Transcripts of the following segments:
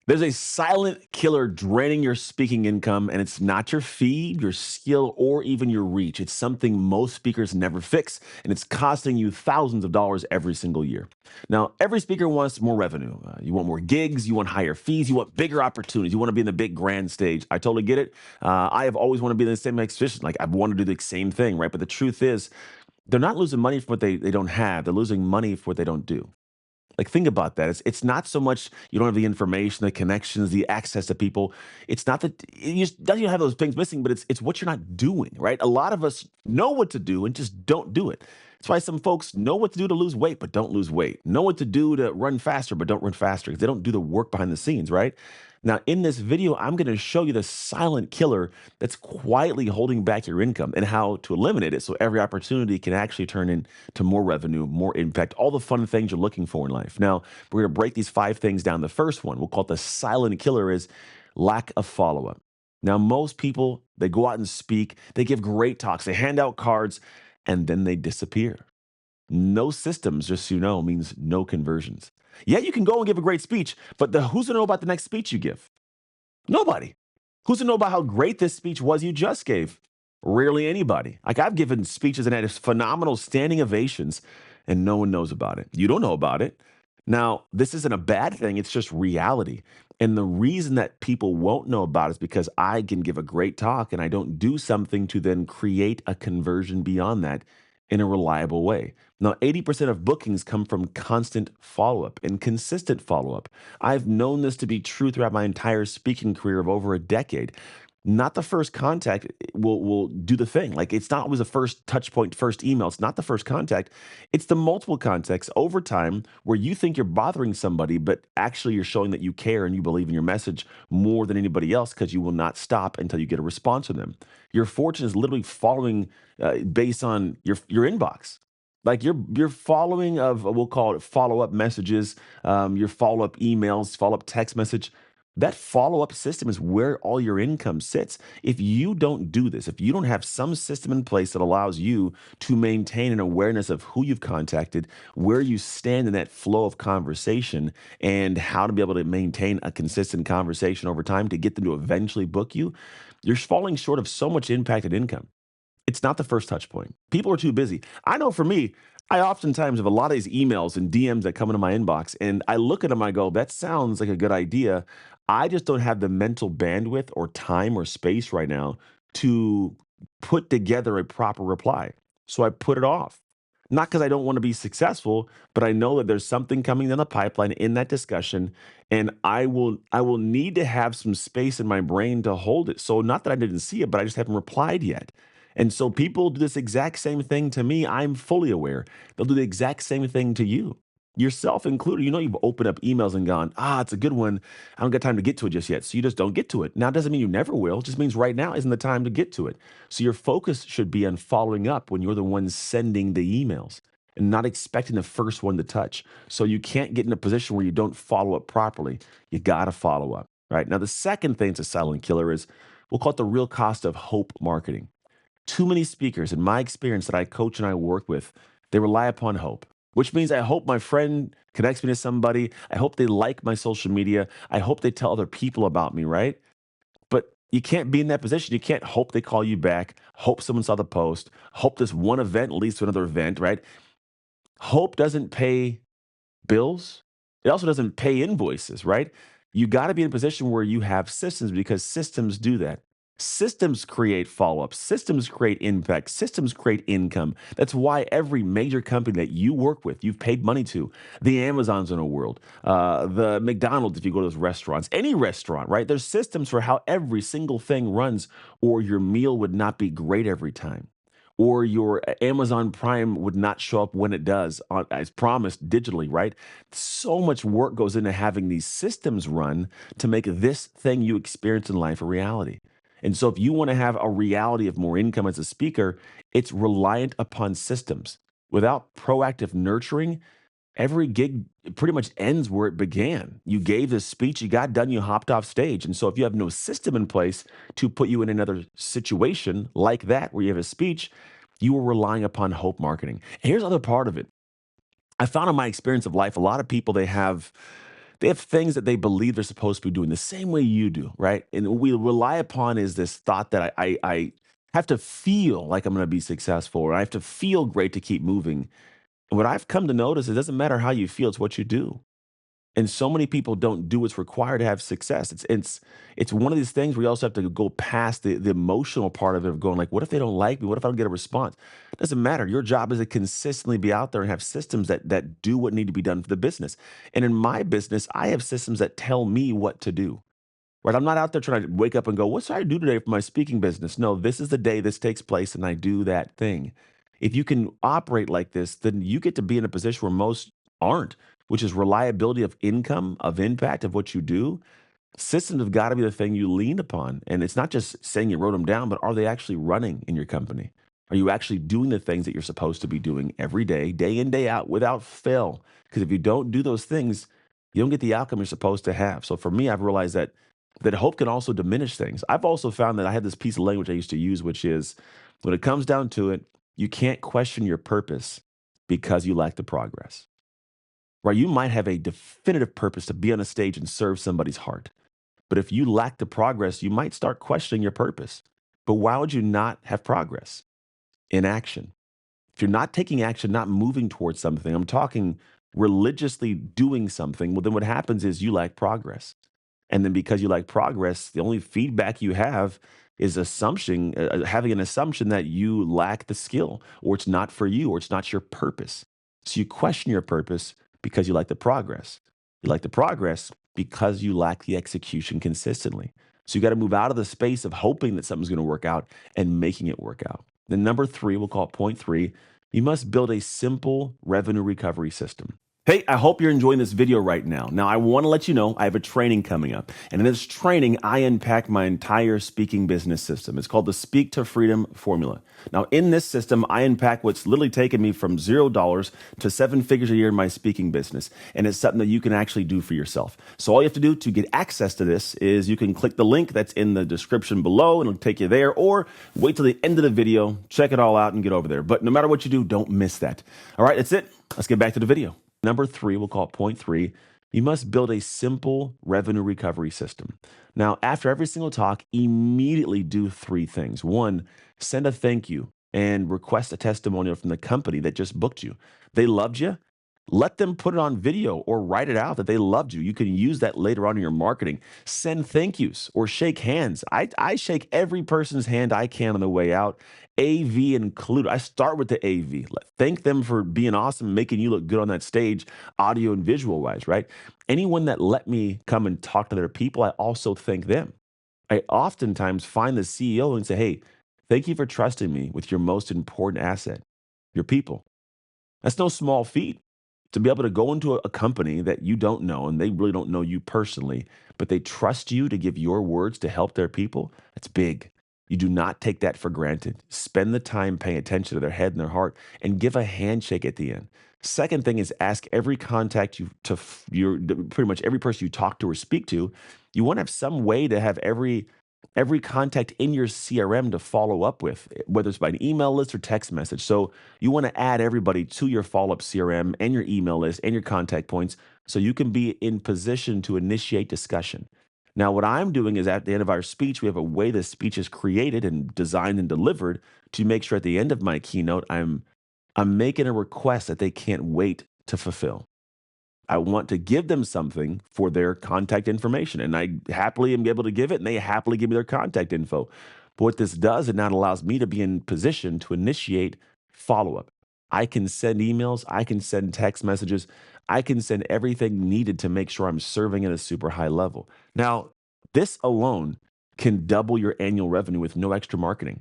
There's a silent killer draining your speaking income, and it's not your feed, your skill, or even your reach. It's something most speakers never fix, and it's costing you thousands of dollars every single year. Now, every speaker wants more revenue. You want more gigs, you want higher fees, you want bigger opportunities, you want to be in the big grand stage. I totally get it. I have always wanted to be in the same position. Like, I've wanted to do the same thing, right? But the truth is, they're not losing money for what they don't have, they're losing money for what they don't do. Like, think about that. It's not so much you don't have the information, the connections, the access to people. It's not that you just doesn't have those things missing, but it's what you're not doing, right? A lot of us know what to do and just don't do it. That's why some folks know what to do to lose weight, but don't lose weight. Know what to do to run faster, but don't run faster because they don't do the work behind the scenes, right? Now, in this video, I'm going to show you the silent killer that's quietly holding back your income and how to eliminate it so every opportunity can actually turn into more revenue, more impact, all the fun things you're looking for in life. Now, we're going to break these 5 things down. The first one, we'll call it the silent killer, is lack of follow up. Now, most people, they go out and speak, they give great talks, they hand out cards, and then they disappear. No systems, just so you know, means no conversions. Yeah, you can go and give a great speech, but who's to know about the next speech you give? Nobody. Who's to know about how great this speech was you just gave? Rarely anybody. Like, I've given speeches and had phenomenal standing ovations, and no one knows about it. You don't know about it. Now, this isn't a bad thing, it's just reality. And the reason that people won't know about it is because I can give a great talk and I don't do something to then create a conversion beyond that in a reliable way. Now, 80% of bookings come from constant follow up and consistent follow up. I've known this to be true throughout my entire speaking career of over a decade. Not the first contact will do the thing. Like, it's not always the first touch point, first email. It's not the first contact. It's the multiple contacts over time where you think you're bothering somebody, but actually you're showing that you care and you believe in your message more than anybody else because you will not stop until you get a response from them. Your fortune is literally following based on your inbox. Like, your following of we'll call it follow up messages, your follow up emails, follow up text message. That follow up system is where all your income sits. If you don't do this, if you don't have some system in place that allows you to maintain an awareness of who you've contacted, where you stand in that flow of conversation, and how to be able to maintain a consistent conversation over time to get them to eventually book you, you're falling short of so much impacted income. It's not the first touch point. People are too busy. I know for me, I oftentimes have a lot of these emails and DMs that come into my inbox, and I look at them, I go, that sounds like a good idea. I just don't have the mental bandwidth or time or space right now to put together a proper reply. So I put it off. Not because I don't want to be successful, but I know that there's something coming down the pipeline in that discussion, and I will need to have some space in my brain to hold it. So not that I didn't see it, but I just haven't replied yet. And so people do this exact same thing to me. I'm fully aware. They'll do the exact same thing to you, yourself included. You know, you've opened up emails and gone, it's a good one. I don't got time to get to it just yet. So you just don't get to it. Now, it doesn't mean you never will. It just means right now isn't the time to get to it. So your focus should be on following up when you're the one sending the emails and not expecting the first one to touch. So you can't get in a position where you don't follow up properly. You got to follow up. Right. Now, the second thing that's a silent killer is we'll call it the real cost of hope marketing. Too many speakers, in my experience that I coach and I work with, they rely upon hope, which means I hope my friend connects me to somebody. I hope they like my social media. I hope they tell other people about me, right? But you can't be in that position. You can't hope they call you back, hope someone saw the post, hope this one event leads to another event, right? Hope doesn't pay bills. It also doesn't pay invoices, right? You got to be in a position where you have systems because systems do that. Systems create follow up, systems create impact, systems create income. That's why every major company that you work with, you've paid money to, the Amazons in the world, the McDonald's, if you go to those restaurants, any restaurant, right? There's systems for how every single thing runs, or your meal would not be great every time, or your Amazon Prime would not show up when it does as promised digitally, right? So much work goes into having these systems run to make this thing you experience in life a reality. And so, if you want to have a reality of more income as a speaker, it's reliant upon systems. Without proactive nurturing, every gig pretty much ends where it began. You gave this speech, you got done, you hopped off stage. And so if you have no system in place to put you in another situation like that where you have a speech, you are relying upon hope marketing. And here's the other part of it. I found in my experience of life, a lot of people They have things that they believe they're supposed to be doing the same way you do, right? And what we rely upon is this thought that I have to feel like I'm going to be successful, or I have to feel great to keep moving. And what I've come to notice, it doesn't matter how you feel, it's what you do. And so many people don't do what's required to have success. It's one of these things where you also have to go past the emotional part of it, of going like, what if they don't like me? What if I don't get a response? It doesn't matter. Your job is to consistently be out there and have systems that do what need to be done for the business. And in my business, I have systems that tell me what to do. Right? I'm not out there trying to wake up and go, what should I do today for my speaking business? No, this is the day this takes place and I do that thing. If you can operate like this, then you get to be in a position where most aren't, which is reliability of income, of impact, of what you do. Systems have got to be the thing you lean upon. And it's not just saying you wrote them down, but are they actually running in your company? Are you actually doing the things that you're supposed to be doing every day in, day out, without fail? Because if you don't do those things, you don't get the outcome you're supposed to have. So for me, I've realized that hope can also diminish things. I've also found that I had this piece of language I used to use, which is when it comes down to it, you can't question your purpose because you lack the progress. Right? You might have a definitive purpose to be on a stage and serve somebody's heart. But if you lack the progress, you might start questioning your purpose. But why would you not have progress in action? If you're not taking action, not moving towards something, I'm talking religiously doing something, well, then what happens is you lack progress. And then because you lack progress, the only feedback you have is having an assumption that you lack the skill, or it's not for you, or it's not your purpose. So you question your purpose because you like the progress. You like the progress because you lack the execution consistently. So you got to move out of the space of hoping that something's going to work out and making it work out. Then number three, we'll call it point three, you must build a simple revenue recovery system. Hey, I hope you're enjoying this video right now. Now, I want to let you know I have a training coming up. And in this training, I unpack my entire speaking business system. It's called the Speak to Freedom Formula. Now, in this system, I unpack what's literally taken me from $0 to seven figures a year in my speaking business. And it's something that you can actually do for yourself. So all you have to do to get access to this is you can click the link that's in the description below and it'll take you there, or wait till the end of the video, check it all out and get over there. But no matter what you do, don't miss that. All right, that's it. Let's get back to the video. Number three, we'll call it point three, you must build a simple revenue recovery system. Now, after every single talk, immediately do three things. One, send a thank you and request a testimonial from the company that just booked you. They loved you. Let them put it on video or write it out that they loved you. You can use that later on in your marketing. Send thank yous or shake hands. I shake every person's hand I can on the way out, AV included. I start with the AV. Thank them for being awesome, making you look good on that stage, audio and visual wise, right? Anyone that let me come and talk to their people, I also thank them. I oftentimes find the CEO and say, hey, thank you for trusting me with your most important asset, your people. That's no small feat to be able to go into a company that you don't know and they really don't know you personally, but they trust you to give your words to help their people. That's big. You do not take that for granted. Spend the time paying attention to their head and their heart and give a handshake at the end. Second thing is ask every contact you to your pretty much every person you talk to or speak to, you want to have some way to have every contact in your CRM to follow up with, whether it's by an email list or text message. So you want to add everybody to your follow up CRM and your email list and your contact points so you can be in position to initiate discussion. Now, what I'm doing is at the end of our speech, we have a way the speech is created and designed and delivered to make sure at the end of my keynote, I'm making a request that they can't wait to fulfill. I want to give them something for their contact information. And I happily am able to give it, and they happily give me their contact info. But what this does, it now allows me to be in position to initiate follow up. I can send emails, I can send text messages, I can send everything needed to make sure I'm serving at a super high level. Now, this alone can double your annual revenue with no extra marketing.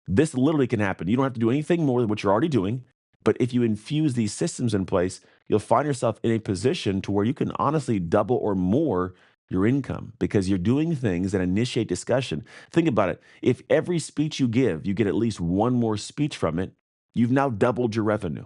This literally can happen. You don't have to do anything more than what you're already doing. But if you infuse these systems in place, you'll find yourself in a position to where you can honestly double or more your income because you're doing things that initiate discussion. Think about it. If every speech you give, you get at least one more speech from it, you've now doubled your revenue,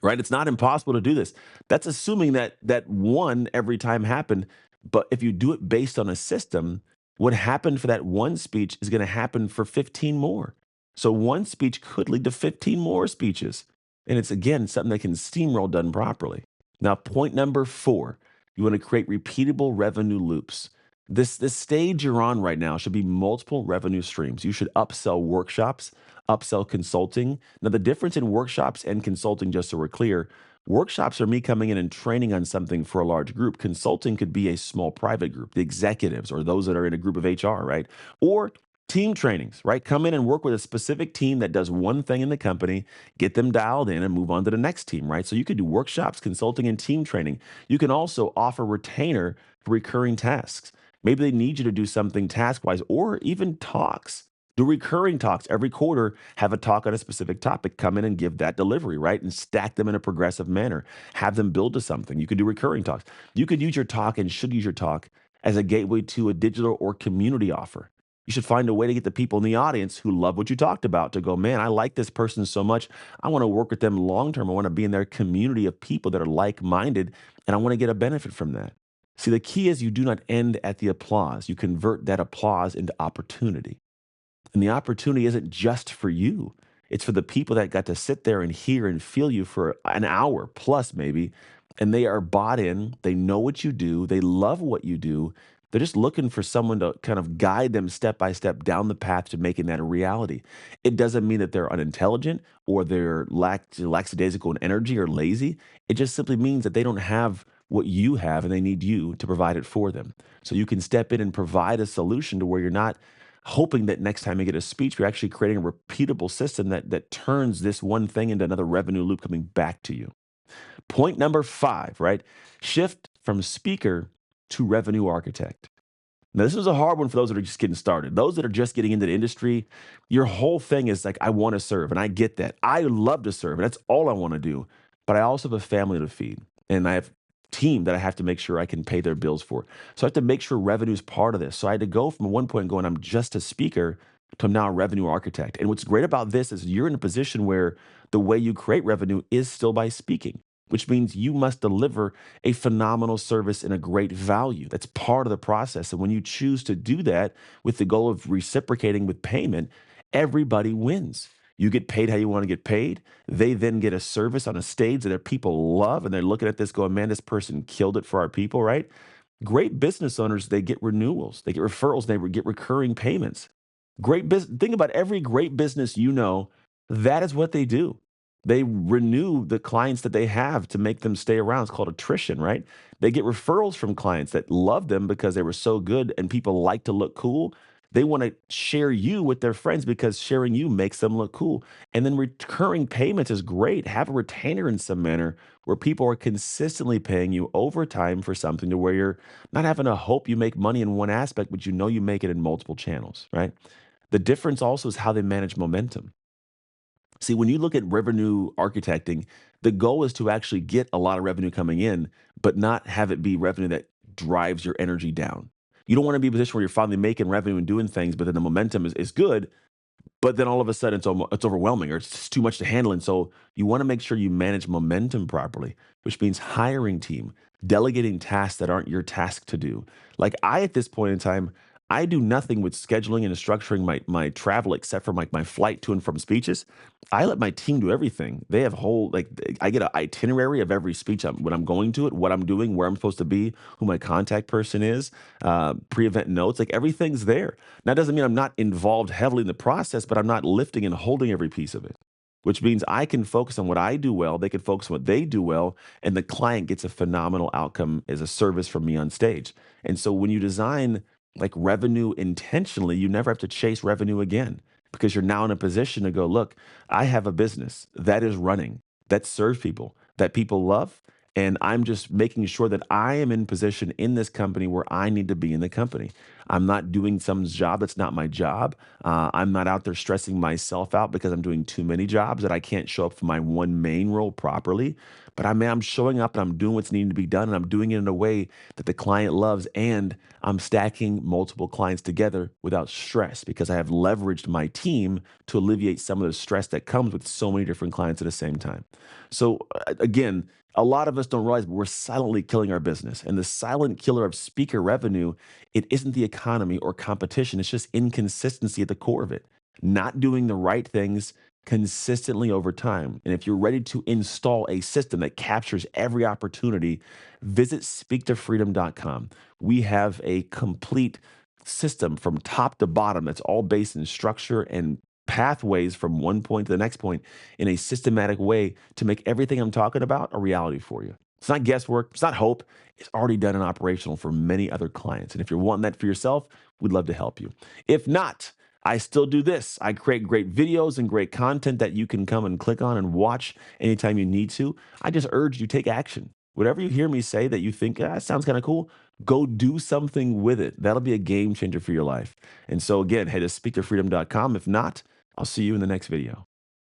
right? It's not impossible to do this. That's assuming that one every time happened. But if you do it based on a system, what happened for that one speech is going to happen for 15 more. So one speech could lead to 15 more speeches. And it's again something that can steamroll done properly. Now, point number four, You want to create repeatable revenue loops. This stage you're on right now should be multiple revenue streams. You should upsell workshops, upsell consulting. Now, the difference in workshops and consulting, just so we're clear, workshops are me coming in and training on something for a large group. Consulting could be a small private group, the executives or those that are in a group of HR, right? Or team trainings, right? Come in and work with a specific team that does one thing in the company, get them dialed in and move on to the next team, right? So you could do workshops, consulting, and team training. You can also offer retainer for recurring tasks. Maybe they need you to do something task wise or even talks. Do recurring talks every quarter, have a talk on a specific topic, come in and give that delivery, right? And stack them in a progressive manner. Have them build to something. You could do recurring talks. You could use your talk and should use your talk as a gateway to a digital or community offer. You should find a way to get the people in the audience who love what you talked about to go, man, I like this person so much. I want to work with them long term. I want to be in their community of people that are like minded, and I want to get a benefit from that. See, the key is you do not end at the applause. You convert that applause into opportunity. And the opportunity isn't just for you. It's for the people that got to sit there and hear and feel you for an hour plus maybe. And they are bought in. They know what you do. They love what you do. They're just looking for someone to kind of guide them step by step down the path to making that a reality. It doesn't mean that they're unintelligent or they're lackadaisical in energy or lazy. It just simply means that they don't have what you have and they need you to provide it for them. So you can step in and provide a solution to where you're not hoping that next time you get a speech, you're actually creating a repeatable system that turns this one thing into another revenue loop coming back to you. Point number 5, right? Shift from speaker to revenue architect. Now, this is a hard one for those that are just getting started. Those that are just getting into the industry, your whole thing is like, I want to serve, and I get that. I love to serve, and that's all I want to do. But I also have a family to feed, and I have team that I have to make sure I can pay their bills for. So I have to make sure revenue is part of this. So I had to go from one point going, I'm just a speaker to I'm now a revenue architect. And what's great about this is you're in a position where the way you create revenue is still by speaking, which means you must deliver a phenomenal service and a great value. That's part of the process. And when you choose to do that with the goal of reciprocating with payment, everybody wins. You get paid how you want to get paid. They then get a service on a stage that their people love, and they're looking at this going, man, this person killed it for our people, right? Great business owners, they get renewals, they get referrals, they get recurring payments. Great business. Think about every great business you know. That is what they do. They renew the clients that they have to make them stay around. It's called attrition, right? They get referrals from clients that love them because they were so good and people like to look cool. They want to share you with their friends because sharing you makes them look cool. And then recurring payments is great. Have a retainer in some manner where people are consistently paying you over time for something to where you're not having to hope you make money in one aspect, but you know you make it in multiple channels, right? The difference also is how they manage momentum. See, when you look at revenue architecting, the goal is to actually get a lot of revenue coming in, but not have it be revenue that drives your energy down. You don't want to be in a position where you're finally making revenue and doing things, but then the momentum is good, but then all of a sudden it's overwhelming or it's just too much to handle. And so you want to make sure you manage momentum properly, which means hiring team, delegating tasks that aren't your task to do. Like I, at this point in time, I do nothing with scheduling and structuring my travel except for my flight to and from speeches. I let my team do everything. They have whole like I get an itinerary of every speech when I'm going to it, what I'm doing, where I'm supposed to be, who my contact person is, pre-event notes, like everything's there. That doesn't mean I'm not involved heavily in the process, but I'm not lifting and holding every piece of it, which means I can focus on what I do well. They can focus on what they do well. And the client gets a phenomenal outcome as a service from me on stage. And so when you design like revenue intentionally, you never have to chase revenue again because you're now in a position to go, look, I have a business that is running, that serves people, that people love. And I'm just making sure that I am in position in this company where I need to be in the company. I'm not doing some job that's not my job. I'm not out there stressing myself out because I'm doing too many jobs that I can't show up for my one main role properly. But I'm showing up and I'm doing what's needing to be done, and I'm doing it in a way that the client loves, and I'm stacking multiple clients together without stress because I have leveraged my team to alleviate some of the stress that comes with so many different clients at the same time. So again, a lot of us don't realize, but we're silently killing our business. And the silent killer of speaker revenue, it isn't the economy or competition. It's just inconsistency at the core of it. Not doing the right things consistently over time. And if you're ready to install a system that captures every opportunity, visit speaktofreedom.com. We have a complete system from top to bottom that's all based in structure and pathways from one point to the next point in a systematic way to make everything I'm talking about a reality for you. It's not guesswork, it's not hope. It's already done and operational for many other clients. And if you're wanting that for yourself, we'd love to help you. If not, I still do this. I create great videos and great content that you can come and click on and watch anytime you need to. I just urge you take action. Whatever you hear me say that you think sounds kind of cool, go do something with it. That'll be a game changer for your life. And so again, head to speaktofreedom.com. If not, I'll see you in the next video.